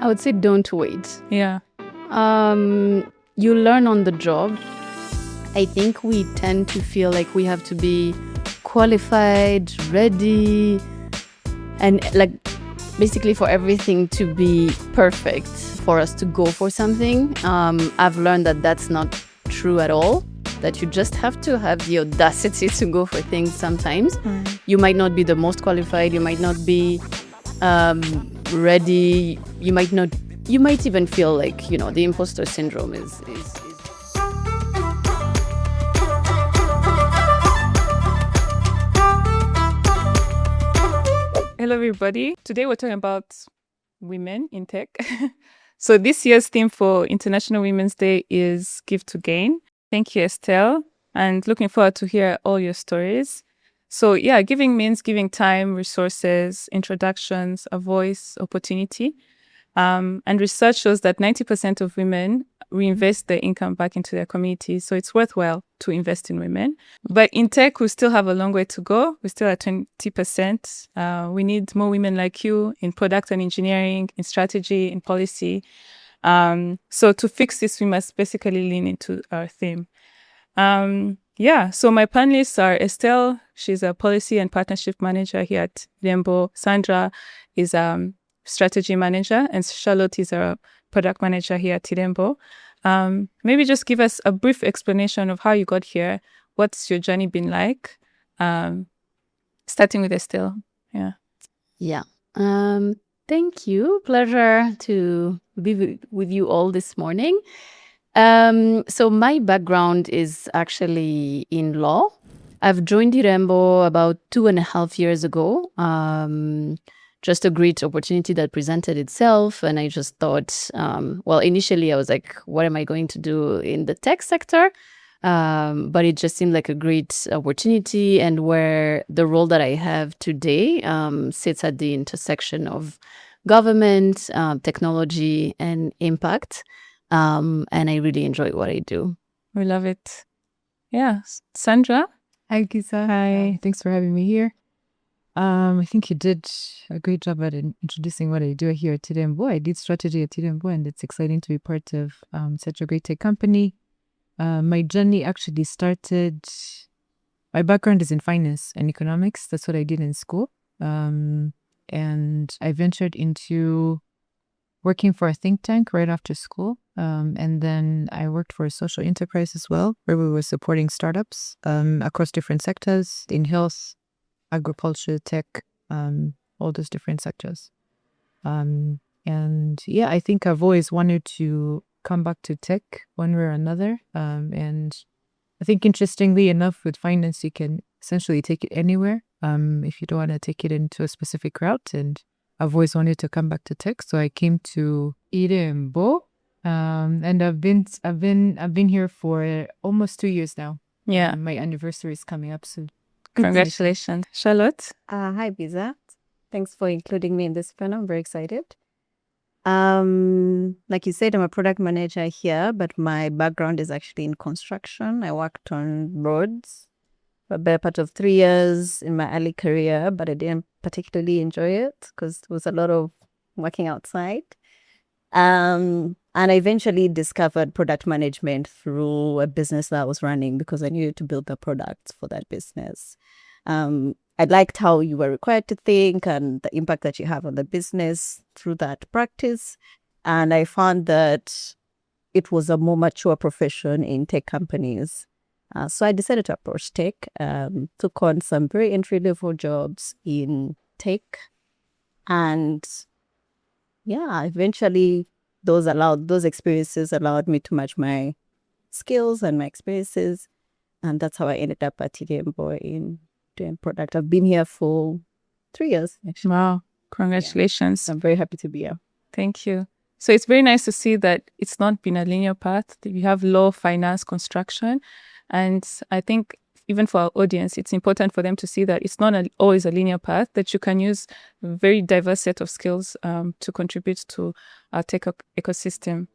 I would say don't wait. Yeah. You learn on the job. I think we tend to feel like we have to be qualified, ready, and like basically for everything to be perfect for us to go for something. I've learned that that's not true at all, that you just have to have the audacity to go for things sometimes. You might not be the most qualified, you might not be ready, you might even feel like, the imposter syndrome is. Hello, everybody. Today we're talking about women in tech. So this year's theme for International Women's Day is Give to Gain. Thank you, Estelle, and looking forward to hear all your stories. So yeah, giving means giving time, resources, introductions, a voice, opportunity. And research shows that 90% of women reinvest their income back into their communities. So it's worthwhile to invest in women. But in tech, we still have a long way to go. We're still at 20%. We need more women like you in product and engineering, in strategy, in policy. So to fix this, we must basically lean into our theme. So my panelists are Estelle. She's a policy and partnership manager here at Irembo. Sandra is strategy manager, and Charlotte is our product manager here at Irembo. Maybe just give us a brief explanation of how you got here. What's your journey been like? Starting with Estelle. Yeah. Thank you. Pleasure to be with you all this morning. So my background is actually in law. I've joined Irembo about 2.5 years ago. Just a great opportunity that presented itself. And I just thought, initially I was like, what am I going to do in the tech sector? But it just seemed like a great opportunity, and where the role that I have today sits at the intersection of government, technology, and impact. And I really enjoy what I do. We love it. Yeah. Sandra? Hi, Giza. Hi. Thanks for having me here. I think you did a great job at introducing what I do here at Irembo. I did strategy at Irembo, and it's exciting to be part of such a great tech company. My journey actually started, my background is in finance and economics. That's what I did in school. And I ventured into working for a think tank right after school. And then I worked for a social enterprise as well, where we were supporting startups across different sectors in health, agriculture, tech, all those different sectors. And yeah, I think I've always wanted to come back to tech one way or another. And I think interestingly enough, with finance, you can essentially take it anywhere if you don't want to take it into a specific route. And I've always wanted to come back to tech, so I came to Irembo, and I've been here for almost 2 years now. Yeah, my anniversary is coming up soon. Congratulations. Charlotte? Hi, Biza. Thanks for including me in this panel. I'm very excited. Like you said, I'm a product manager here, but my background is actually in construction. I worked on roads for a better part of 3 years in my early career, but I didn't particularly enjoy it because there was a lot of working outside. And I eventually discovered product management through a business that I was running because I needed to build the products for that business. I liked how you were required to think and the impact that you have on the business through that practice. And I found that it was a more mature profession in tech companies. So I decided to approach tech, took on some very entry-level jobs in tech. And yeah, eventually those experiences allowed me to match my skills and my experiences. And that's how I ended up at Irembo in doing product. I've been here for 3 years, actually. Wow. Congratulations. Yeah. I'm very happy to be here. Thank you. So it's very nice to see that it's not been a linear path. You have law, finance, construction. And I think even for our audience, it's important for them to see that it's not always a linear path, that you can use a very diverse set of skills to contribute to our tech ecosystem.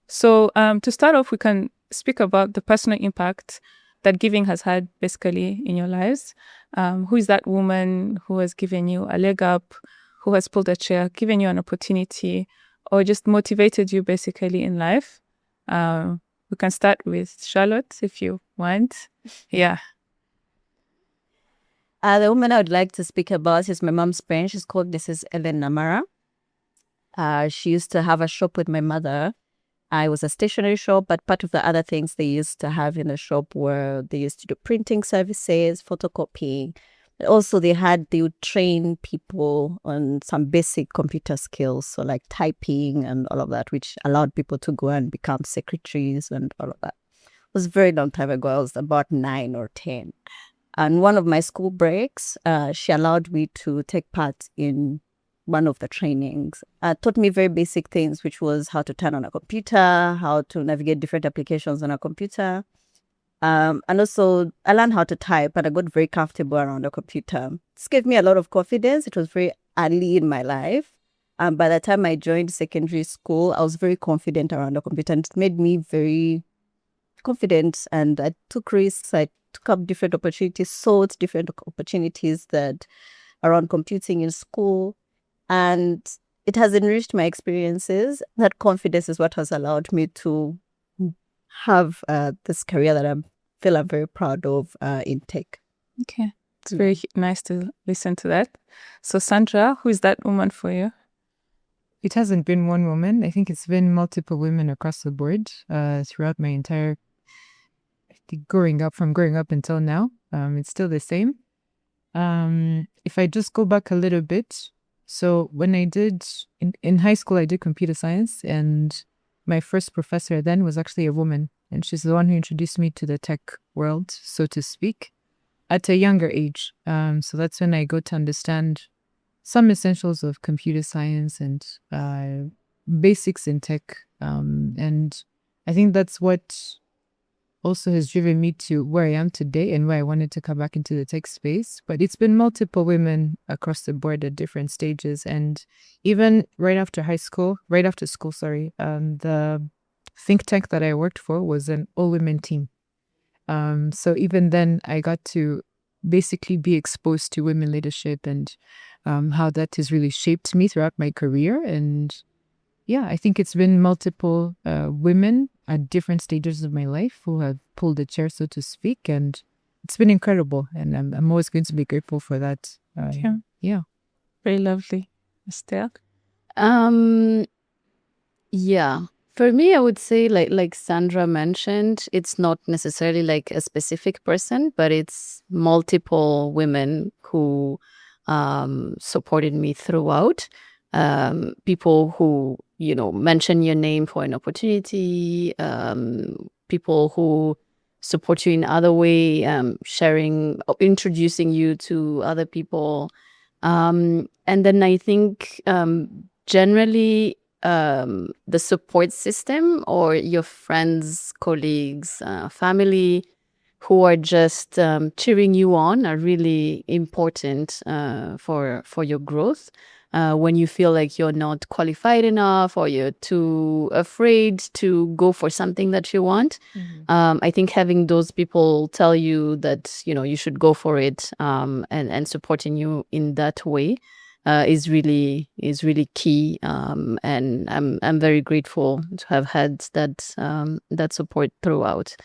So to start off, we can speak about the personal impact that giving has had basically in your lives. Who is that woman who has given you a leg up, who has pulled a chair, given you an opportunity, or just motivated you basically in life? We can start with Charlotte if you want. Yeah. The woman I would like to speak about is my mom's friend. She's called Mrs. Ellen Namara. She used to have a shop with my mother. It was a stationery shop, but part of the other things they used to have in the shop were they used to do printing services, photocopying. Also, they would train people on some basic computer skills, so like typing and all of that, which allowed people to go and become secretaries and all of that. It was a very long time ago. I was about 9 or 10. And one of my school breaks, she allowed me to take part in one of the trainings. Taught me very basic things, which was how to turn on a computer, how to navigate different applications on a computer. And also, I learned how to type, and I got very comfortable around a computer. This gave me a lot of confidence. It was very early in my life. By the time I joined secondary school, I was very confident around a computer, and it made me very confident. And I took risks. I took up different opportunities, sought different opportunities that around computing in school. And it has enriched my experiences. That confidence is what has allowed me to have this career that I feel I'm very proud of in tech. Okay. It's very nice to listen to that. So Sandra, who is that woman for you? It hasn't been one woman. I think it's been multiple women across the board throughout my entire growing up until now. It's still the same. If I just go back a little bit, so when I did in high school, I did computer science, and my first professor then was actually a woman, and she's the one who introduced me to the tech world, so to speak, at a younger age. So that's when I got to understand some essentials of computer science and basics in tech. And I think that's what also has driven me to where I am today and why I wanted to come back into the tech space. But it's been multiple women across the board at different stages. And even right after school, the think tank that I worked for was an all-women team. So even then, I got to basically be exposed to women leadership and how that has really shaped me throughout my career. And yeah, I think it's been multiple women at different stages of my life who have pulled the chair, so to speak, and it's been incredible. And I'm always going to be grateful for that. Yeah. Very lovely. Estelle? Yeah. For me, I would say like Sandra mentioned, it's not necessarily like a specific person, but it's multiple women who supported me throughout. People who, mention your name for an opportunity, people who support you in other way, sharing, introducing you to other people. And then I think generally the support system or your friends, colleagues, family who are just cheering you on are really important for your growth. When you feel like you're not qualified enough or you're too afraid to go for something that you want, I think having those people tell you that you should go for it and supporting you in that way is really key. And I'm very grateful to have had that support throughout.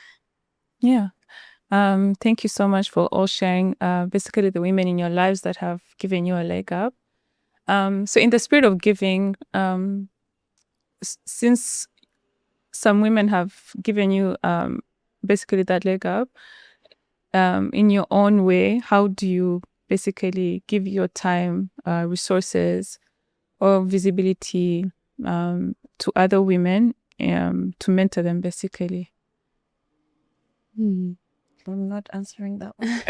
Yeah. Thank you so much for all sharing basically the women in your lives that have given you a leg up. So in the spirit of giving, since some women have given you basically that leg up, in your own way, how do you basically give your time, resources, or visibility to other women to mentor them basically? I'm not answering that one.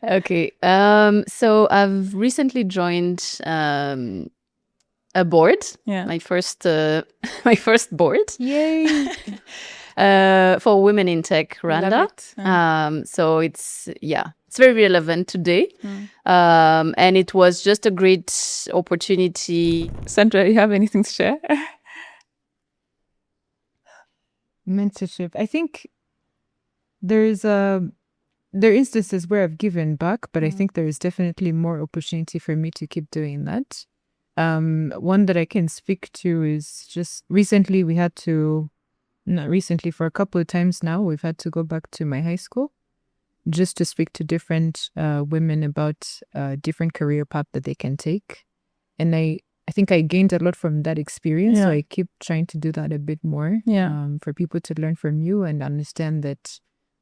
Okay. So I've recently joined a board. Yeah. My first board. Yay! For women in tech, Rwanda. So it's very relevant today. And it was just a great opportunity. Sandra, you have anything to share? Mentorship. I think there are instances where I've given back, but I think there is definitely more opportunity for me to keep doing that. One that I can speak to is just recently not recently, for a couple of times now, we've had to go back to my high school just to speak to different women about different career path that they can take. And I think I gained a lot from that experience. So I keep trying to do that a bit more for people to learn from you and understand that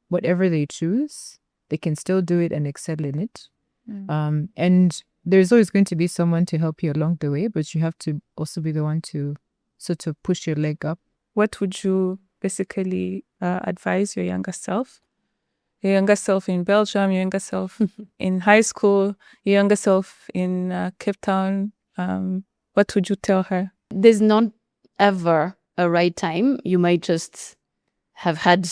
whatever they choose, they can still do it and excel in it. And there's always going to be someone to help you along the way, but you have to also be the one to sort of push your leg up. What would you basically advise your younger self? Your younger self in Belgium, your younger self in high school, your younger self in Cape Town. What would you tell her? There's not ever a right time. You might just have had,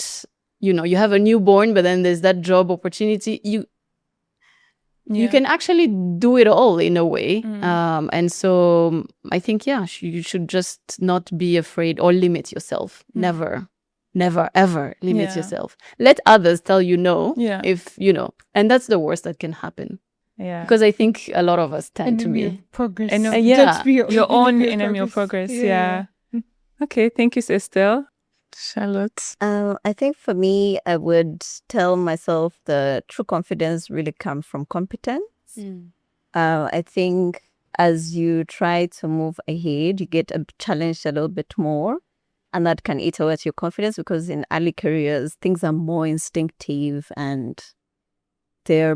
you have a newborn, but then there's that job opportunity. You can actually do it all in a way. And so I think, you should just not be afraid or limit yourself. Never, ever limit yourself. Let others tell you no, if, and that's the worst that can happen. Yeah. Because I think a lot of us tend to be. Progress. Just be your own enemy of progress. Yeah. Okay. Thank you, Estelle. Charlotte. I think for me, I would tell myself the true confidence really comes from competence. I think as you try to move ahead, you get challenged a little bit more, and that can eat away at your confidence, because in early careers, things are more instinctive and you're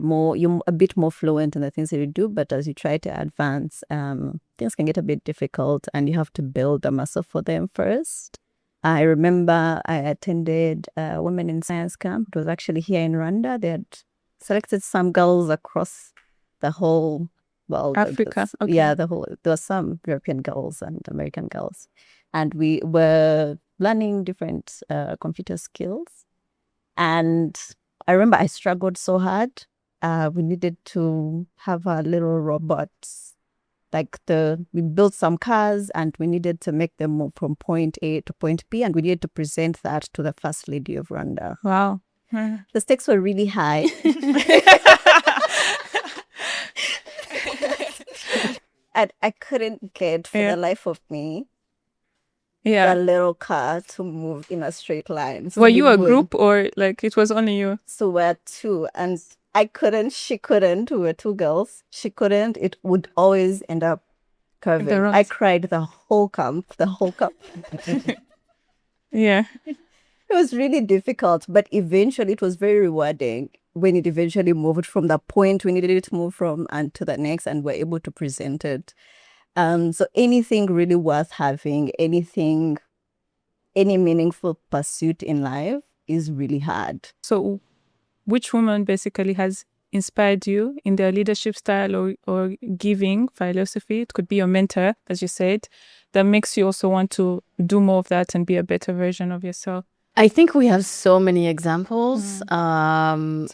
a bit more fluent in the things that you do. But as you try to advance, things can get a bit difficult, and you have to build a muscle for them first. I remember I attended a Women in Science camp. It was actually here in Rwanda. They had selected some girls across the whole world. Africa. Okay. Yeah, there were some European girls and American girls. And we were learning different computer skills. And I remember I struggled so hard. We needed to have our little robots. We built some cars, and we needed to make them move from point A to point B, and we needed to present that to the First Lady of Rwanda. Wow. The stakes were really high. And I couldn't get, for the life of me, a little car to move in a straight line. So were you a group, or it was only you? So we're two, and I couldn't, she couldn't. We were two girls. She couldn't. It would always end up curving. I cried the whole camp. Yeah. It was really difficult, but eventually it was very rewarding when it eventually moved from the point we needed it to move from and to the next, and we're able to present it. So anything really worth having, any meaningful pursuit in life is really hard. So which woman basically has inspired you in their leadership style or giving philosophy? It could be your mentor, as you said, that makes you also want to do more of that and be a better version of yourself. I think we have so many examples. It's a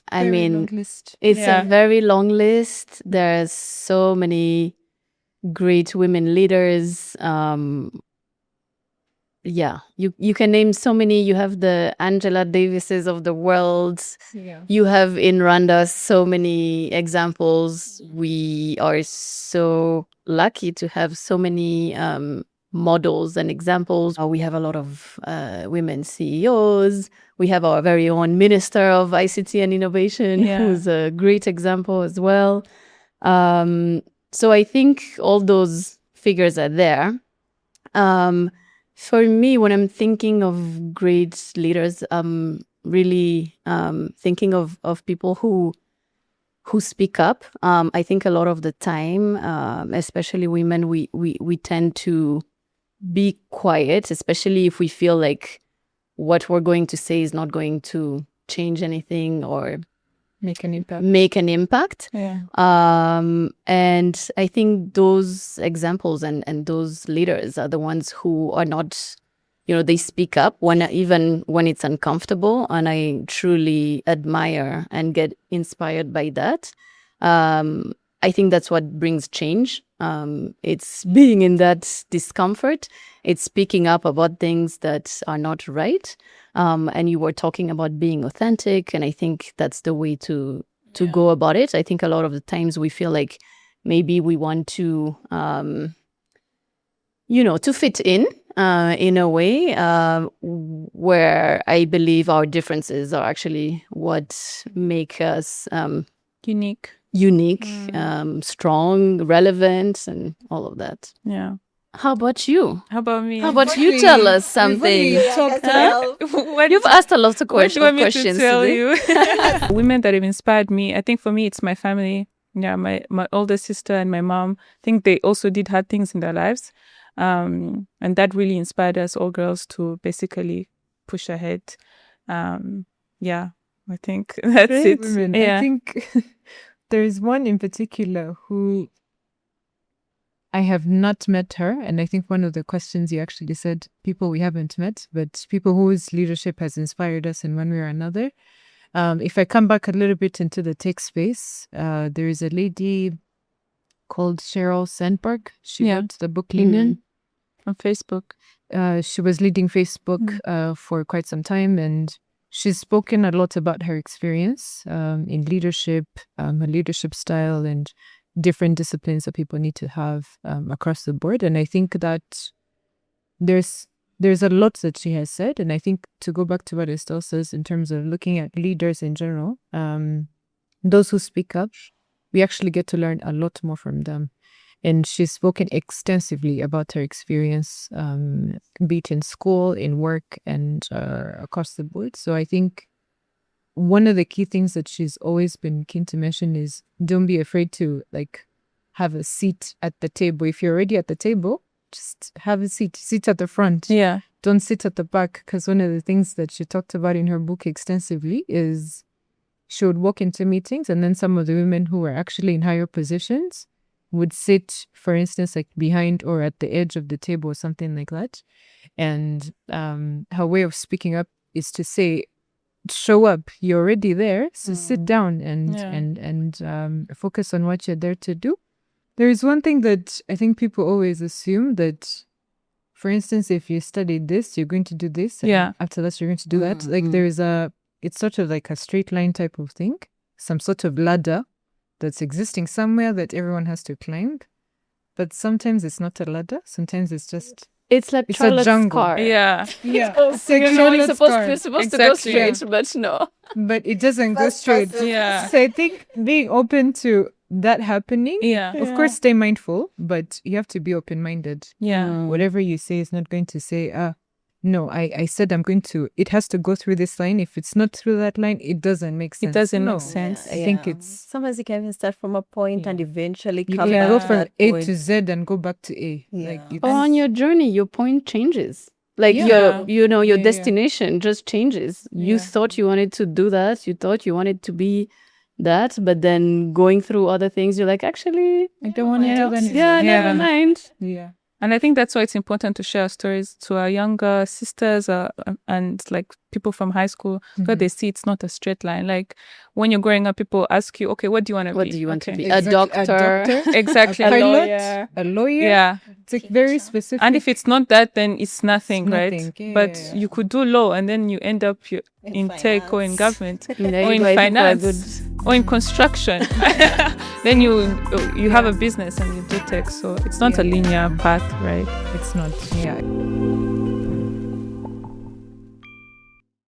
very long list. There's so many great women leaders. You can name so many. You have the Angela Davises of the world. You have in Rwanda so many examples. We are so lucky to have so many models and examples. We have a lot of women CEOs. We have our very own Minister of ICT and Innovation, who's a great example as well. So I think all those figures are there. For me, when I'm thinking of great leaders, I'm really thinking of people who speak up. I think a lot of the time, especially women, we tend to be quiet, especially if we feel like what we're going to say is not going to change anything or make an impact. And I think those examples and those leaders are the ones who are not, they speak up even when it's uncomfortable, and I truly admire and get inspired by that. I think that's what brings change. It's being in that discomfort. It's speaking up about things that are not right. And you were talking about being authentic, and I think that's the way to go about it. I think a lot of the times we feel like maybe we want to to fit in a way where I believe our differences are actually what make us Unique. strong, relevant, and all of that. Yeah. How about you? How about me? How about you tell us something? You've asked a lot of What do you want me to questions tell today. you? Women that have inspired me, I think for me, it's my family. Yeah, my older sister and my mom. I think they also did hard things in their lives. And that really inspired us all girls to basically push ahead. Yeah, I think that's Great it. women. Yeah. I think there's one in particular who I have not met her. And I think one of the questions you actually said, people we haven't met, but people whose leadership has inspired us in one way or another. If I come back a little bit into the tech space, there is a lady called Sheryl Sandberg. She wrote the book Linen. On Facebook. She was leading Facebook for quite some time, and she's spoken a lot about her experience in leadership, her leadership style, and different disciplines that people need to have across the board. And I think that there's a lot that she has said. And I think to go back to what Estelle says in terms of looking at leaders in general, those who speak up, we actually get to learn a lot more from them. And she's spoken extensively about her experience, be it in school, in work, and across the board. So I think one of the key things that she's always been keen to mention is don't be afraid to have a seat at the table. If you're already at the table, just have a seat. Sit at the front. Yeah. Don't sit at the back. Because one of the things that she talked about in her book extensively is she would walk into meetings, and then some of the women who were actually in higher positions would sit, for instance, behind or at the edge of the table or something like that. And her way of speaking up is to say, show up, you're already there, so sit down and focus on what you're there to do. There is one thing that I think people always assume, that, for instance, if you studied this, you're going to do this, and after that you're going to do that. It's sort of like a straight line type of thing, some sort of ladder that's existing somewhere that everyone has to climb. But sometimes it's not a ladder. Sometimes it's just... It's like Charlotte's jungle. car. Yeah. It's like You're Charlotte's supposed car. to go straight, but no. But it doesn't go straight. Yeah. So I think being open to that happening, Yeah. of course, stay mindful, but you have to be open-minded. Yeah. Whatever you say is not going to say, no, I said I'm going to, it has to go through this line. If it's not through that line, it doesn't make sense. It doesn't make sense. I think it's... Sometimes you can even start from a point and eventually You come can back go to from that A point. to Z and go back to A. Or on your journey, your point changes. Your destination just changes. You thought you wanted to do that. You thought you wanted to be that. But then going through other things, you're like, actually, I don't want to do that. Yeah, never mind. Yeah. And I think that's why it's important to share our stories to our younger sisters and people from high school, so they see it's not a straight line. Like when you're growing up, people ask you, okay, what do you want to be? What do you want to be? Exactly. A doctor. Exactly. A pilot, lawyer. a lawyer. Yeah. It's very specific. And if it's not that, then it's nothing, right? nothing. But you could do law and then you end up in tech or in government There or you in go, finance or in construction. Then you have a business and you do tech. So it's not a linear path, right? It's not. Yeah.